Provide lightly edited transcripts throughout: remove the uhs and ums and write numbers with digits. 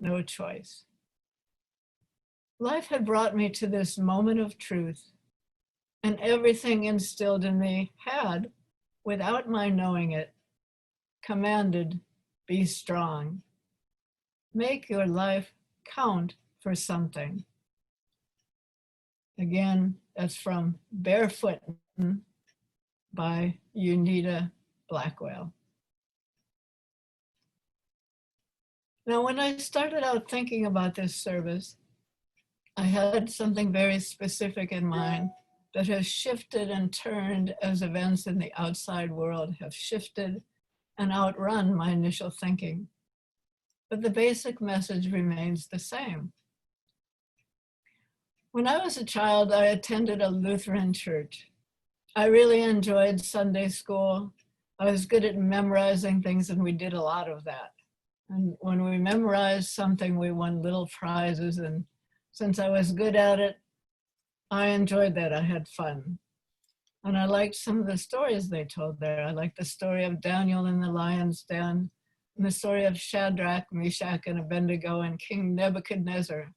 no choice. Life had brought me to this moment of truth, and everything instilled in me had, without my knowing it, commanded, be strong. Make your life count for something. Again, that's from Barefoot by Unita Blackwell. Now, when I started out thinking about this service, I had something very specific in mind that has shifted and turned as events in the outside world have shifted and outrun my initial thinking. But the basic message remains the same. When I was a child, I attended a Lutheran church. I really enjoyed Sunday school. I was good at memorizing things, and we did a lot of that. And when we memorized something, we won little prizes. And since I was good at it, I enjoyed that. I had fun. And I liked some of the stories they told there. I liked the story of Daniel in the lion's den, and the story of Shadrach, Meshach, and Abednego and King Nebuchadnezzar.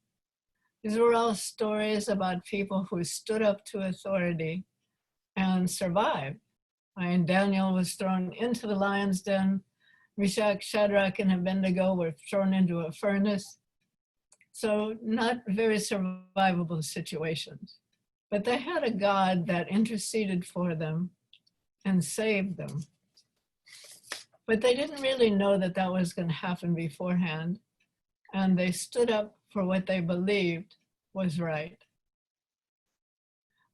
These were all stories about people who stood up to authority and survived. Daniel was thrown into the lion's den. Meshach, Shadrach, and Abednego were thrown into a furnace. So not very survivable situations. But they had a God that interceded for them and saved them. But they didn't really know that that was going to happen beforehand. And they stood up for what they believed was right.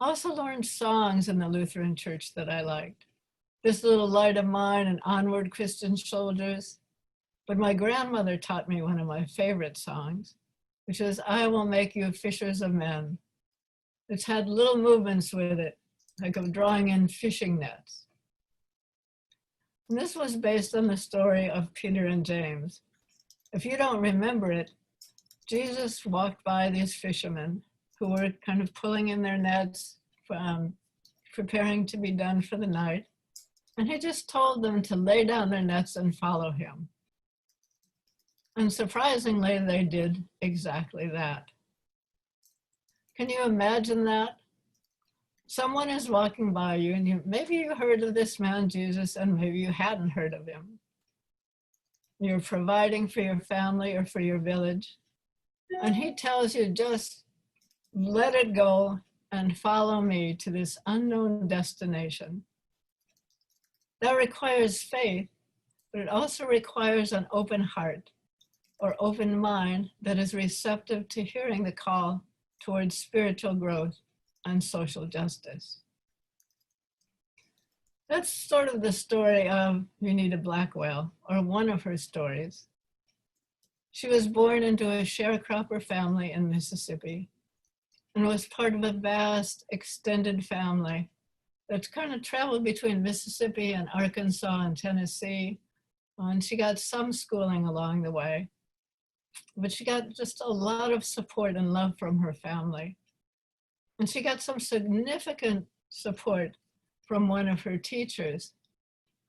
I also learned songs in the Lutheran church that I liked. This Little Light of Mine and Onward Christian Soldiers. But my grandmother taught me one of my favorite songs, which is I Will Make You Fishers of Men. It's had little movements with it, like of drawing in fishing nets. And this was based on the story of Peter and James. If you don't remember it, Jesus walked by these fishermen who were kind of pulling in their nets, preparing to be done for the night. And he just told them to lay down their nets and follow him. And surprisingly, they did exactly that. Can you imagine that? Someone is walking by you and maybe you heard of this man, Jesus, and maybe you hadn't heard of him. You're providing for your family or for your village. And he tells you, just let it go and follow me to this unknown destination. That requires faith, but it also requires an open heart or open mind that is receptive to hearing the call towards spiritual growth and social justice. That's sort of the story of Unita Blackwell, or one of her stories. She was born into a sharecropper family in Mississippi and was part of a vast, extended family that's kind of traveled between Mississippi and Arkansas and Tennessee. And she got some schooling along the way, but she got just a lot of support and love from her family. And she got some significant support from one of her teachers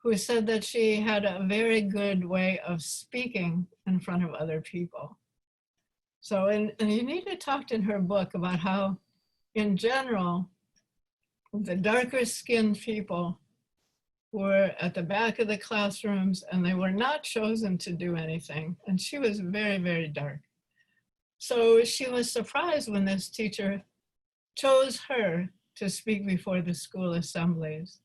who said that she had a very good way of speaking in front of other people. So, and Unita talked in her book about how, in general, the darker skinned people were at the back of the classrooms and they were not chosen to do anything. And she was very, very dark. So she was surprised when this teacher chose her to speak before the school assemblies.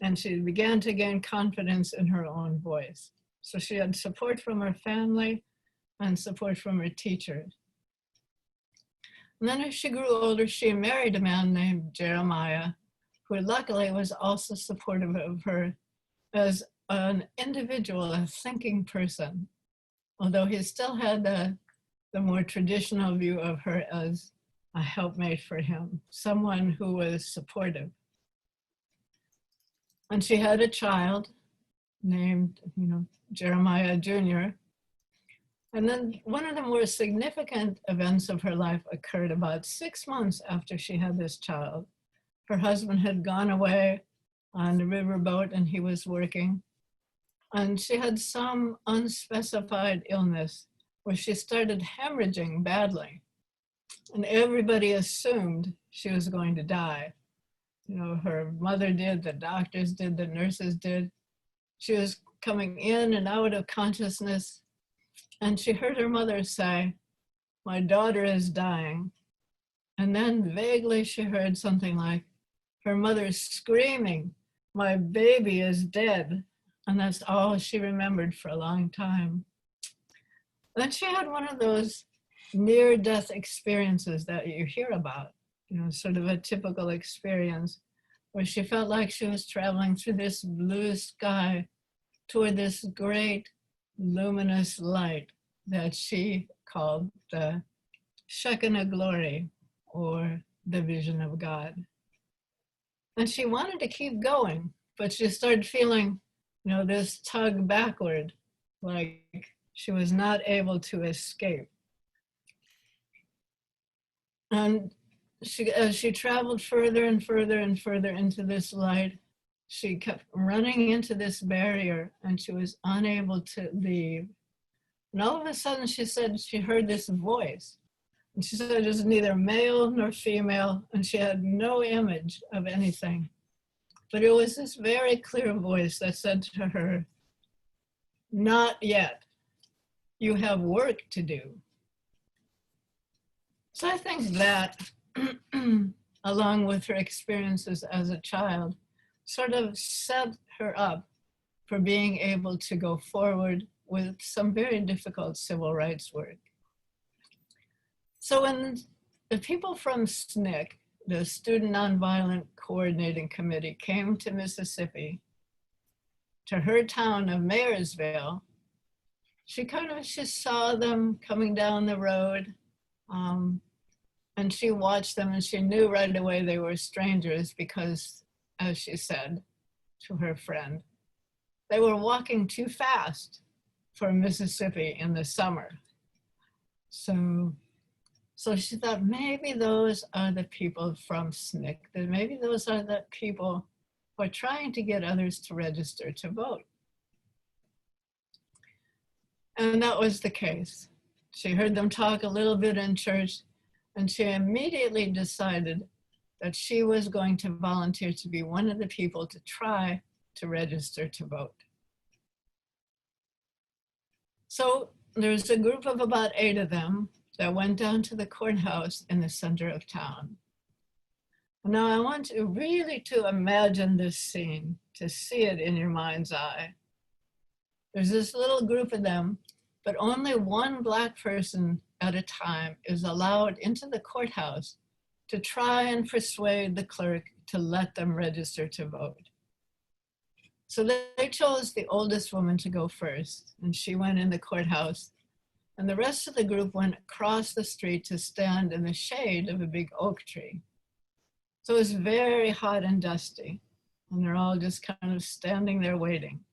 And she began to gain confidence in her own voice. So she had support from her family and support from her teachers. And then as she grew older, she married a man named Jeremiah, who luckily was also supportive of her as an individual, a thinking person, although he still had the more traditional view of her as a helpmate for him, someone who was supportive. And she had a child named, Jeremiah Jr. And then one of the more significant events of her life occurred about 6 months after she had this child. Her husband had gone away on the riverboat and he was working. And she had some unspecified illness where she started hemorrhaging badly. And everybody assumed she was going to die. You know, her mother did, the doctors did, the nurses did. She was coming in and out of consciousness, and she heard her mother say, "My daughter is dying." And then vaguely she heard something like, her mother screaming, "My baby is dead." And that's all she remembered for a long time. Then she had one of those near-death experiences that you hear about, you know, sort of a typical experience, where she felt like she was traveling through this blue sky toward this great luminous light that she called the Shekinah glory, or the vision of God. And she wanted to keep going, but she started feeling, you know, this tug backward, like she was not able to escape. And as she traveled further and further and further into this light, she kept running into this barrier and she was unable to leave. And all of a sudden she said she heard this voice. And she said it was neither male nor female, and she had no image of anything. But it was this very clear voice that said to her, "Not yet. You have work to do." So I think that, along with her experiences as a child, sort of set her up for being able to go forward with some very difficult civil rights work. So when the people from SNCC, the Student Nonviolent Coordinating Committee, came to Mississippi, to her town of Mayersville, she saw them coming down the road, and she watched them, and she knew right away they were strangers because, as she said to her friend, they were walking too fast for Mississippi in the summer. So she thought, maybe those are the people from SNCC, that maybe those are the people who are trying to get others to register to vote. And that was the case. She heard them talk a little bit in church, and she immediately decided that she was going to volunteer to be one of the people to try to register to vote. So there's a group of about 8 of them that went down to the courthouse in the center of town. Now I want you really to imagine this scene, to see it in your mind's eye. There's this little group of them, but only one Black person at a time is allowed into the courthouse to try and persuade the clerk to let them register to vote. So they chose the oldest woman to go first, and she went in the courthouse, and the rest of the group went across the street to stand in the shade of a big oak tree. So it was very hot and dusty, and they're all just kind of standing there waiting.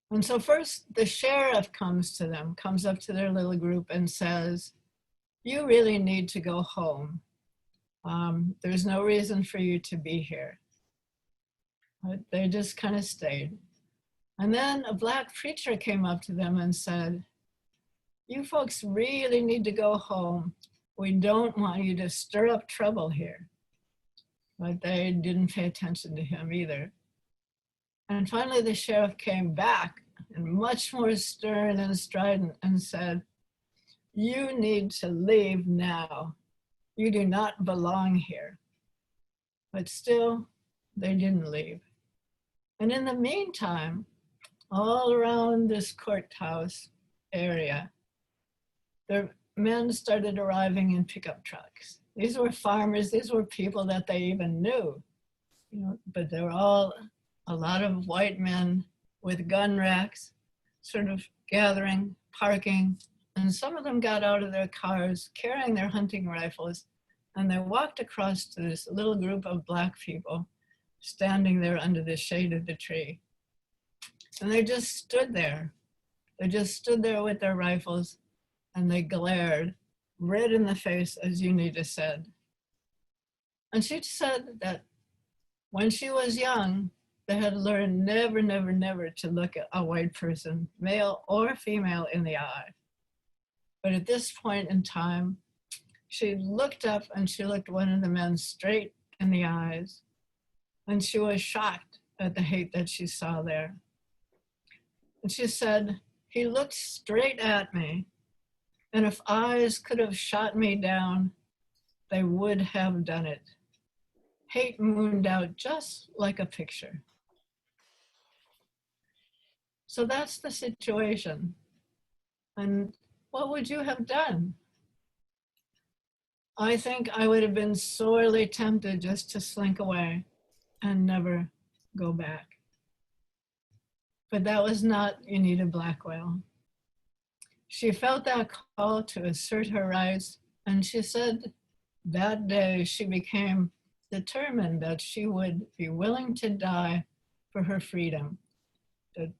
And so first the sheriff comes up to their little group and says, "You really need to go home. There's no reason for you to be here." But they just kind of stayed. And then a Black preacher came up to them and said, "You folks really need to go home. We don't want you to stir up trouble here." But they didn't pay attention to him either. And finally the sheriff came back, and much more stern and strident, and said, "You need to leave now. You do not belong here." But still, they didn't leave. And in the meantime, all around this courthouse area, the men started arriving in pickup trucks. These were farmers, these were people that they even knew, you know, but they were all a lot of white men with gun racks, sort of gathering, parking, and some of them got out of their cars carrying their hunting rifles, and they walked across to this little group of Black people standing there under the shade of the tree. And they just stood there. They just stood there with their rifles, and they glared, red in the face, as Unita said. And she said that when she was young, they had learned never, never, never to look at a white person, male or female, in the eye. But at this point in time, she looked up and she looked one of the men straight in the eyes, and she was shocked at the hate that she saw there. And she said, "He looked straight at me, and if eyes could have shot me down, they would have done it. Hate mooned out just like a picture." So that's the situation. And what would you have done? I think I would have been sorely tempted just to slink away and never go back. But that was not Unita Blackwell. She felt that call to assert her rights, and she said that day she became determined that she would be willing to die for her freedom.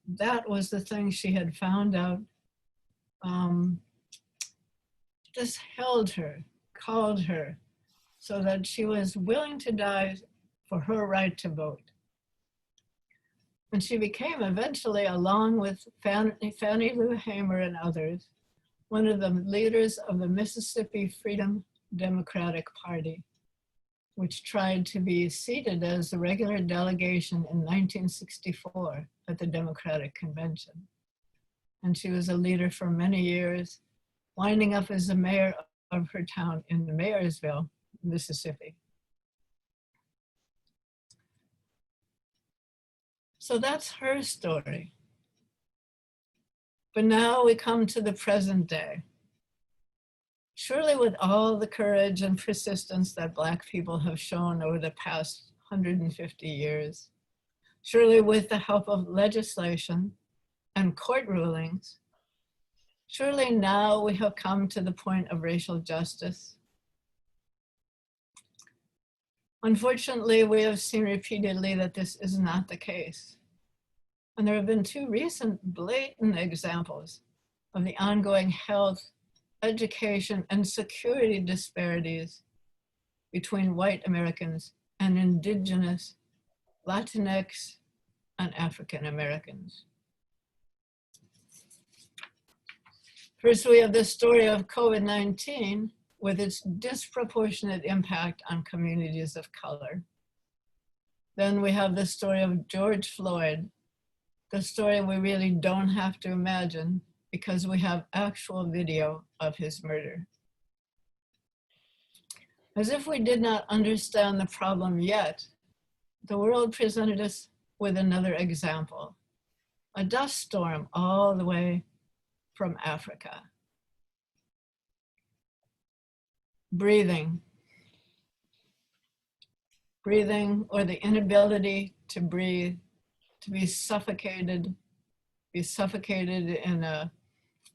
That was the thing she had found out. Just held her, called her, so that she was willing to die for her right to vote. And she became eventually, along with Fannie Lou Hamer and others, one of the leaders of the Mississippi Freedom Democratic Party, which tried to be seated as the regular delegation in 1964 at the Democratic Convention. And she was a leader for many years, winding up as the mayor of her town in Mayorsville, Mississippi. So that's her story. But now we come to the present day. Surely with all the courage and persistence that Black people have shown over the past 150 years, surely with the help of legislation and court rulings, surely now we have come to the point of racial justice. Unfortunately, we have seen repeatedly that this is not the case. And there have been two recent blatant examples of the ongoing health, education, and security disparities between white Americans and indigenous, Latinx, and African Americans. First, we have the story of COVID-19 with its disproportionate impact on communities of color. Then we have the story of George Floyd, the story we really don't have to imagine because we have actual video of his murder. As if we did not understand the problem yet, the world presented us with another example, a dust storm all the way from Africa. Breathing, or the inability to breathe, to be suffocated in a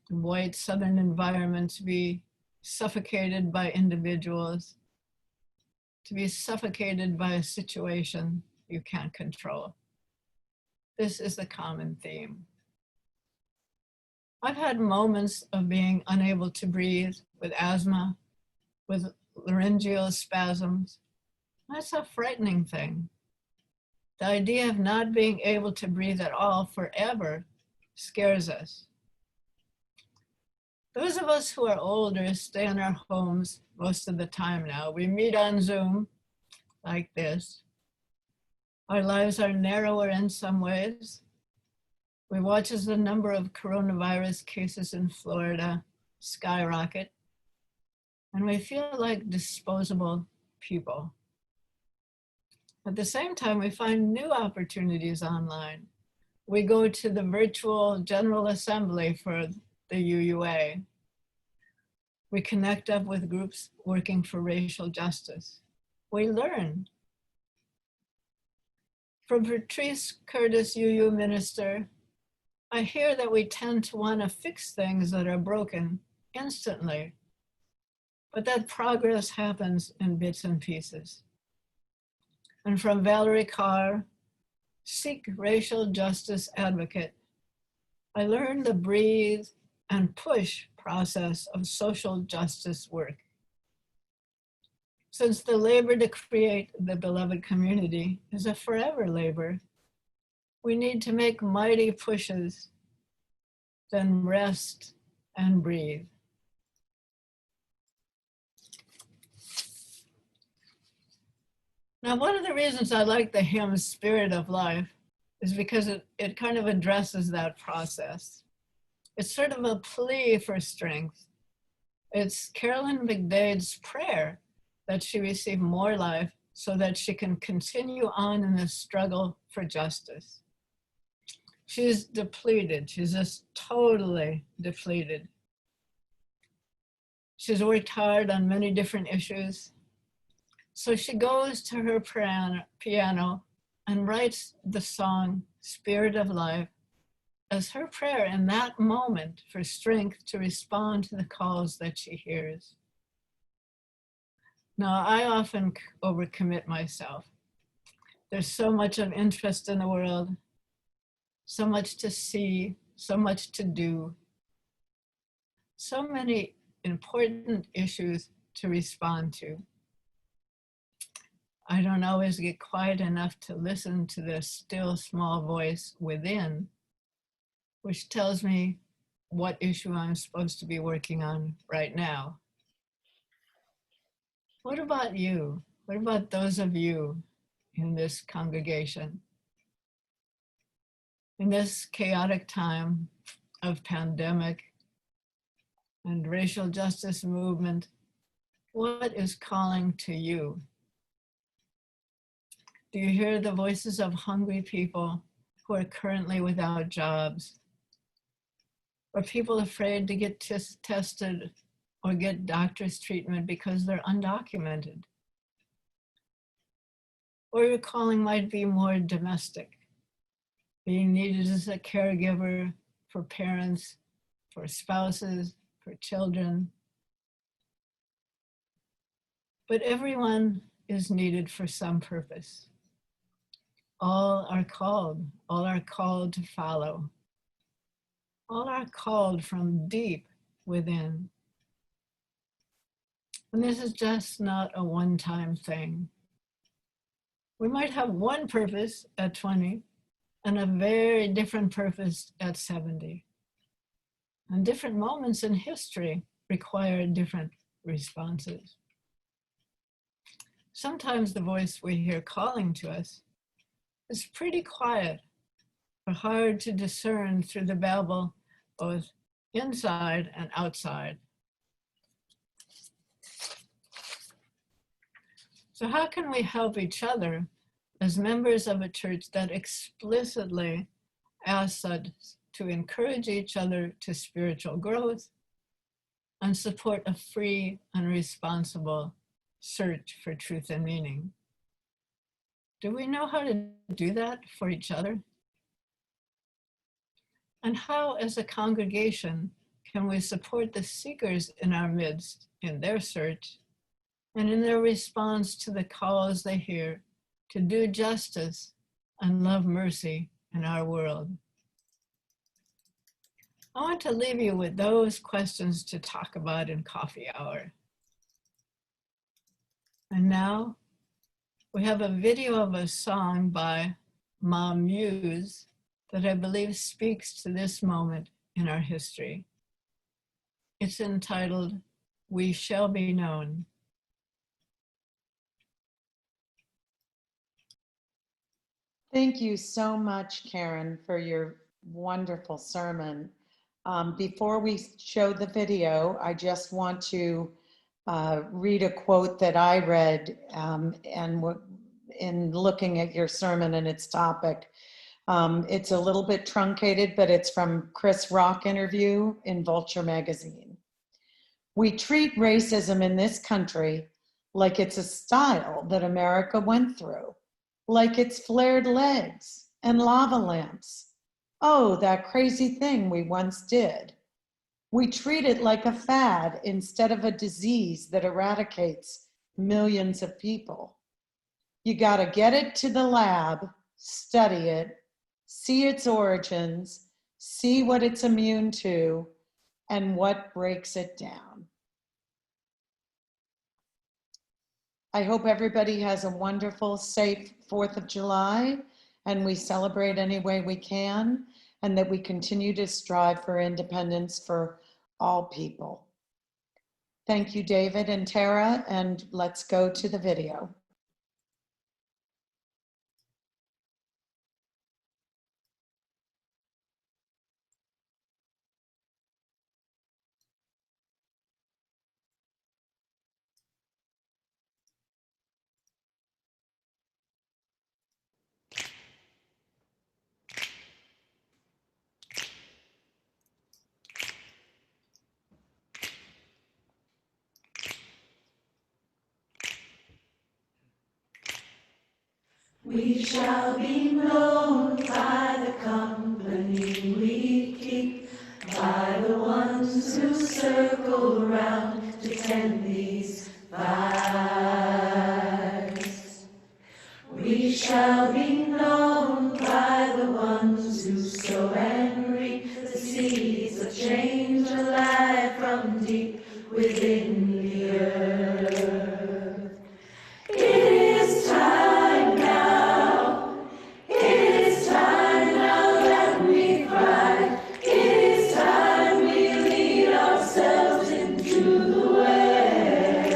white southern environment, to be suffocated by individuals, to be suffocated by a situation you can't control. This is the common theme. I've had moments of being unable to breathe with asthma, with laryngeal spasms. That's a frightening thing. The idea of not being able to breathe at all forever scares us. Those of us who are older stay in our homes most of the time now. We meet on Zoom like this. Our lives are narrower in some ways. We watch as the number of coronavirus cases in Florida skyrocket, and we feel like disposable people. At the same time, we find new opportunities online. We go to the virtual General Assembly for the UUA. We connect up with groups working for racial justice. We learn. From Patrice Curtis, UU minister, I hear that we tend to want to fix things that are broken instantly, but that progress happens in bits and pieces. And from Valerie Carr, Sikh racial justice advocate, I learned the breathe and push process of social justice work. Since the labor to create the beloved community is a forever labor, We need to make mighty pushes, then rest and breathe. Now, one of the reasons I like the hymn Spirit of Life is because it kind of addresses that process. It's sort of a plea for strength. It's Carolyn McDade's prayer that she receive more life so that she can continue on in this struggle for justice. She's depleted. She's just totally depleted. She's worked hard on many different issues. So she goes to her piano and writes the song, Spirit of Life, as her prayer in that moment for strength to respond to the calls that she hears. Now, I often overcommit myself. There's so much of interest in the world, so much to see, so much to do, so many important issues to respond to. I don't always get quiet enough to listen to this still small voice within, which tells me what issue I'm supposed to be working on right now. What about you? What about those of you in this congregation? In this chaotic time of pandemic and racial justice movement, what is calling to you? Do you hear the voices of hungry people who are currently without jobs? Or people afraid to get tested or get doctor's treatment because they're undocumented? Or your calling might be more domestic, being needed as a caregiver for parents, for spouses, for children. But everyone is needed for some purpose. All are called to follow. All are called from deep within. And this is just not a one-time thing. We might have one purpose at 20 and a very different purpose at 70. And different moments in history require different responses. Sometimes the voice we hear calling to us is pretty quiet or hard to discern through the babble both inside and outside. So how can we help each other as members of a church that explicitly asks us to encourage each other to spiritual growth and support a free and responsible search for truth and meaning? Do we know how to do that for each other? And how, as a congregation, can we support the seekers in our midst in their search and in their response to the calls they hear to do justice and love mercy in our world? I want to leave you with those questions to talk about in coffee hour. And now we have a video of a song by Mom Muse that I believe speaks to this moment in our history. It's entitled, We Shall Be Known. Thank you so much, Karen, for your wonderful sermon. Before we show the video, I just want to read a quote that I read in looking at your sermon and its topic. It's a little bit truncated, but it's from Chris Rock interview in Vulture magazine. We treat racism in this country like it's a style that America went through, like it's flared legs and lava lamps. Oh, that crazy thing we once did. We treat it like a fad instead of a disease that eradicates millions of people. You gotta get it to the lab, study it, see its origins, see what it's immune to, and what breaks it down. I hope everybody has a wonderful, safe 4th of July, and we celebrate any way we can, and that we continue to strive for independence for all people. Thank you, David and Tara, and let's go to the video. We shall be known by the company we keep, by the ones who circle round to tend these fires. We shall be known by the ones who sow and reap the seeds of change alive from deep within the earth. It is time now. It is time now that we cry. It is time we lead ourselves into the well.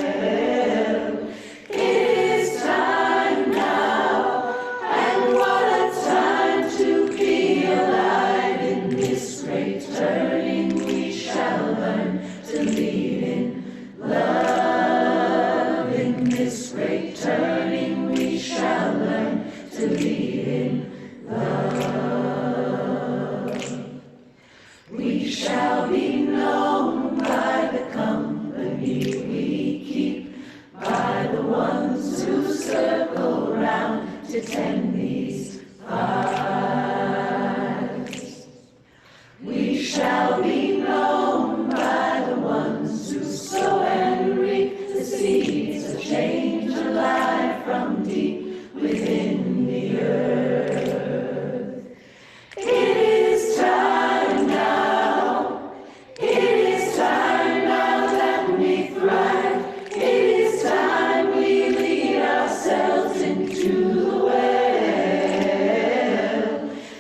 It is time now, and what a time to be alive in this great turning. We shall learn to lead in love. In this great turning, we shall learn to lead in love. We shall be known by the company we keep, by the ones who circle round to tend these fires. We shall be known by the ones who sow and reap the seeds of change alive from deep within the earth. It is time now. It is time now that we thrive. It is time we lead ourselves into the well.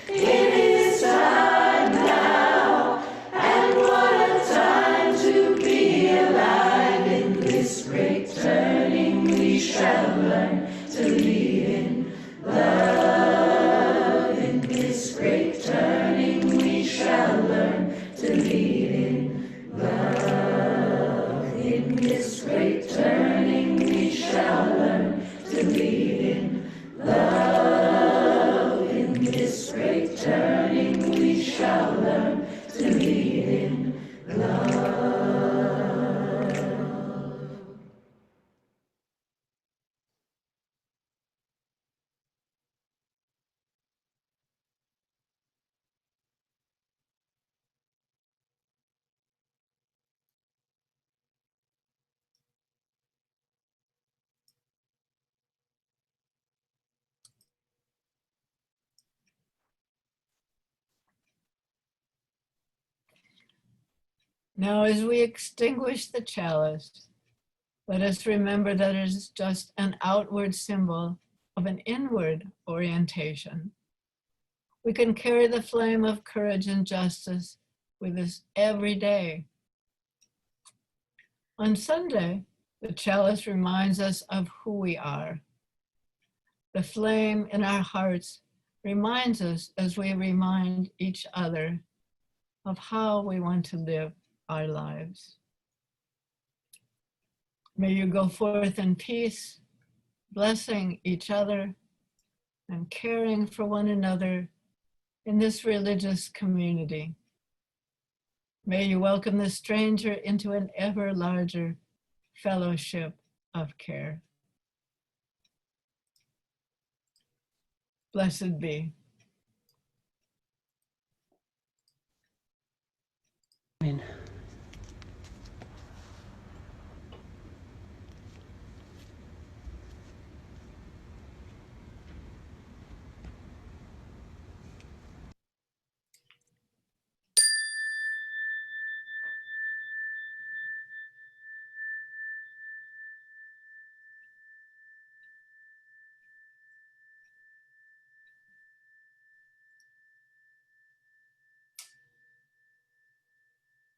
It is time now, and what a time to be alive in this great turning. We shall learn to lead in love. In this great turning, we shall learn to lead in love. In this great turning, we shall learn to lead in love. In this great turning, we shall learn to lead in love. Now, as we extinguish the chalice, let us remember that it is just an outward symbol of an inward orientation. We can carry the flame of courage and justice with us every day. On Sunday, the chalice reminds us of who we are. The flame in our hearts reminds us, as we remind each other, of how we want to live our lives. May you go forth in peace, blessing each other and caring for one another in this religious community. May you welcome the stranger into an ever larger fellowship of care. Blessed be. Amen.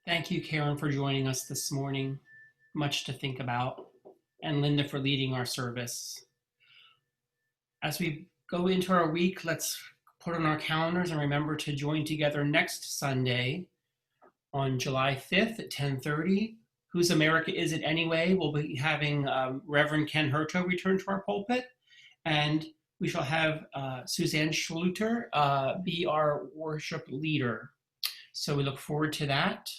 Thank you, Karen, for joining us this morning. Much to think about. And Linda for leading our service. As we go into our week, let's put on our calendars and remember to join together next Sunday on July 5th at 10:30. Whose America Is It Anyway? We'll be having Reverend Ken Herto return to our pulpit, and we shall have Suzanne Schluter be our worship leader. So we look forward to that.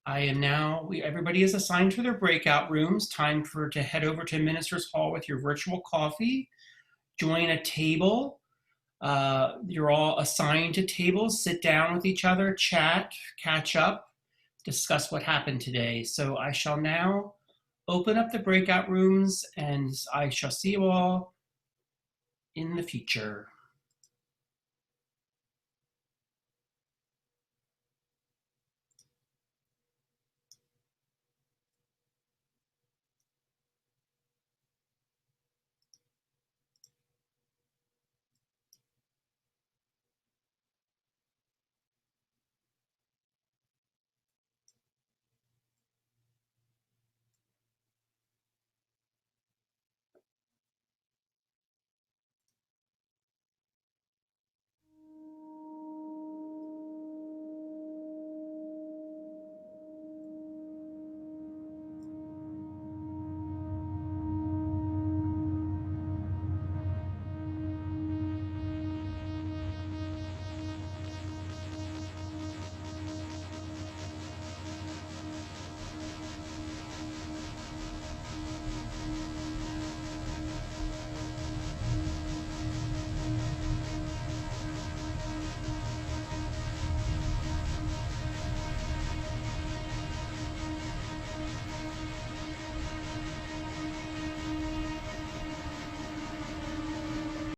Everybody is assigned to their breakout rooms. Time to head over to Ministers Hall with your virtual coffee. Join a table. You're all assigned to tables. Sit down with each other, chat, catch up, discuss what happened today. So I shall now open up the breakout rooms, and I shall see you all in the future.